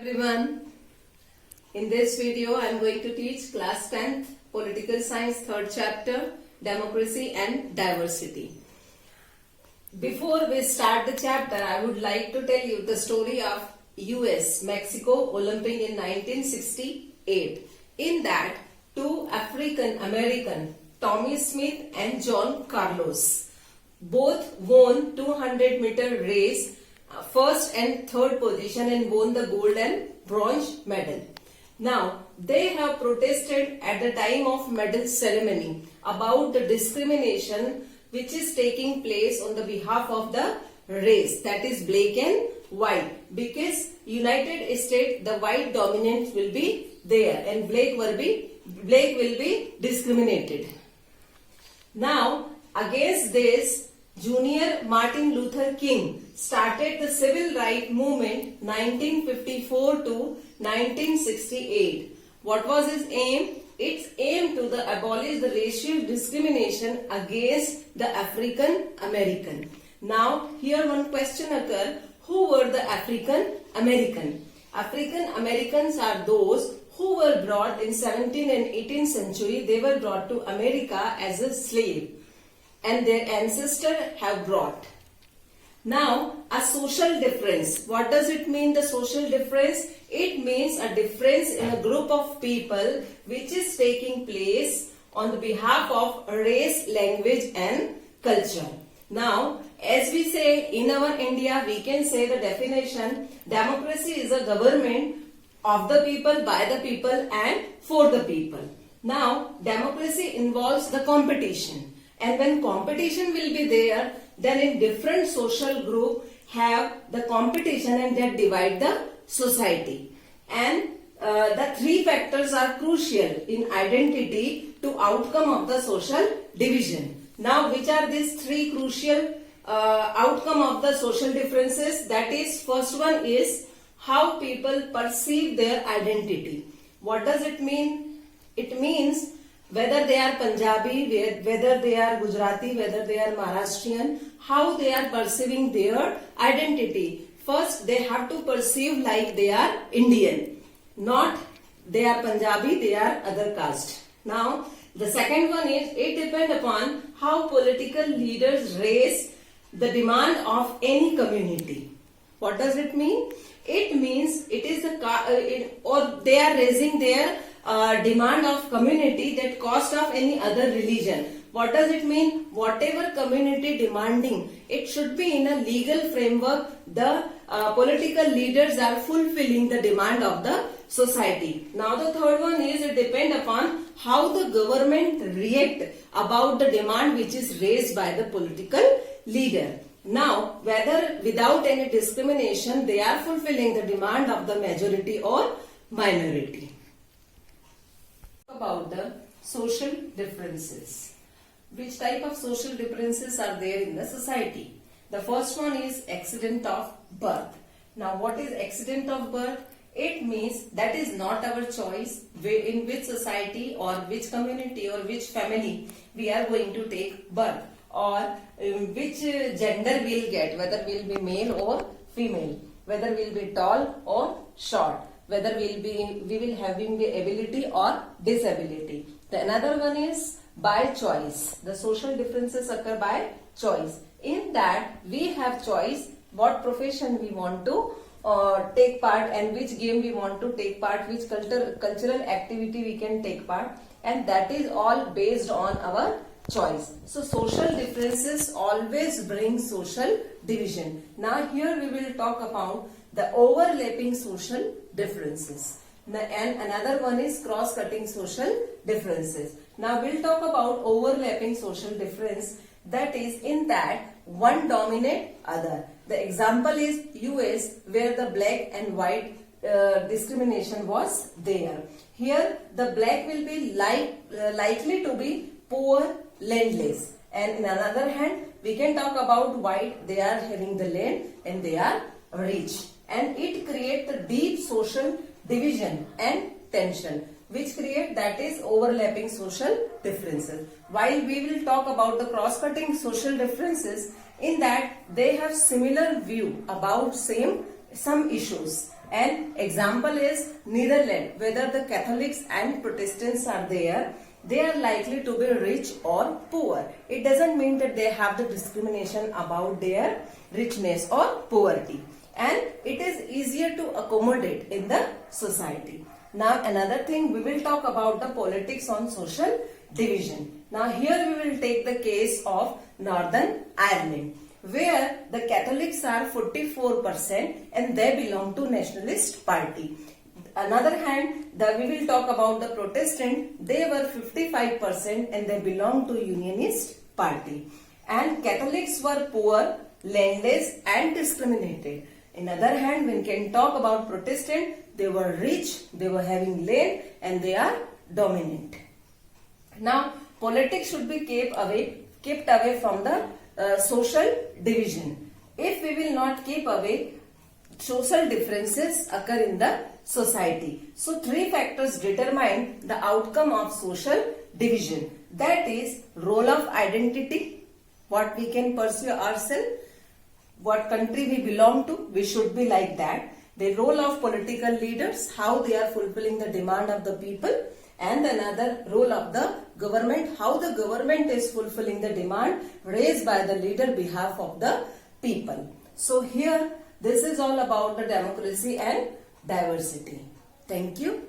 Everyone, in this video I am going to teach class 10th political science 3rd chapter democracy and diversity. Before we start the chapter, I would like to tell you the story of US Mexico Olympic in 1968. In that, two African American, Tommy Smith and John Carlos, both won 200-meter race, first and third position, and won the gold and bronze medal. Now, they have protested at the time of medal ceremony about the discrimination which is taking place on the behalf of the race, that is black and white, because United States the white dominance will be there and black will be discriminated. Now, against this, Junior Martin Luther King started the civil rights movement 1954 to 1968. What was his aim? Its aim to abolish the racial discrimination against the African American. Now, here one question occurs: who were the African American? African Americans are those who were brought in 17th and 18th century. They were brought to America as a slave, and their ancestors have brought. Now, a social difference. What does it mean, the social difference? It means a difference in a group of people which is taking place on the behalf of race, language and culture. Now, as we say in our India, we can say the definition: democracy is a government of the people, by the people and for the people. Now, democracy involves the competition. And when competition will be there, then in different social group have the competition and that divide the society. And the three factors are crucial in identity to outcome of the social division. Now, which are these three crucial outcome of the social differences? That is, first one is how people perceive their identity. What does it mean? It means whether they are Punjabi, whether they are Gujarati, whether they are Maharashtrian, how they are perceiving their identity. First, they have to perceive like they are Indian, not they are Punjabi, they are other caste. Now, the second one is, it depends upon how political leaders raise the demand of any community. What does it mean? It means it is or they are raising their demand of community that cost of any other religion. What does it mean? Whatever community demanding, it should be in a legal framework. The political leaders are fulfilling the demand of the society. Now, the third one is, it depends upon how the government react about the demand which is raised by the political leader. Now, whether without any discrimination they are fulfilling the demand of the majority or minority. About the social differences. Which type of social differences are there in the society? The first one is accident of birth. Now, what is accident of birth? It means that is not our choice in which society or which community or which family we are going to take birth, or which gender we'll get, whether we'll be male or female, whether we'll be tall or short, whether we will having the ability or disability. The another one is by choice. The social differences occur by choice. In that, we have choice what profession we want to take part and which game we want to take part, which cultural activity we can take part, and that is all based on our choice. So, social differences always bring social division. Now, here we will talk about the overlapping social differences. And another one is cross-cutting social differences. Now, we'll talk about overlapping social difference. That is, in that one dominate other. The example is US, where the black and white discrimination was there. Here, the black will be likely to be poor, landless, and in another hand, we can talk about white. They are having the land and they are rich, and it creates the deep social division and tension, which create, that is, overlapping social differences. While we will talk about the cross-cutting social differences, in that they have similar view about some issues. An example is Netherlands, whether the Catholics and Protestants are there, they are likely to be rich or poor. It doesn't mean that they have the discrimination about their richness or poverty. And it is easier to accommodate in the society. Now another thing, we will talk about the politics on social division. Now here we will take the case of Northern Ireland, where the Catholics are 44% and they belong to Nationalist Party. Another hand, we will talk about the Protestant, they were 55% and they belong to Unionist Party. And Catholics were poor, landless and discriminated. In other hand, when we can talk about Protestant, they were rich, they were having land and they are dominant. Now, politics should be kept away from the social division. If we will not keep away, social differences occur in the society. So, three factors determine the outcome of social division. That is role of identity, what we can pursue ourselves, what country we belong to, we should be like that. The role of political leaders, how they are fulfilling the demand of the people, and another role of the government, how the government is fulfilling the demand raised by the leader behalf of the people. So here, this is all about the democracy and diversity. Thank you.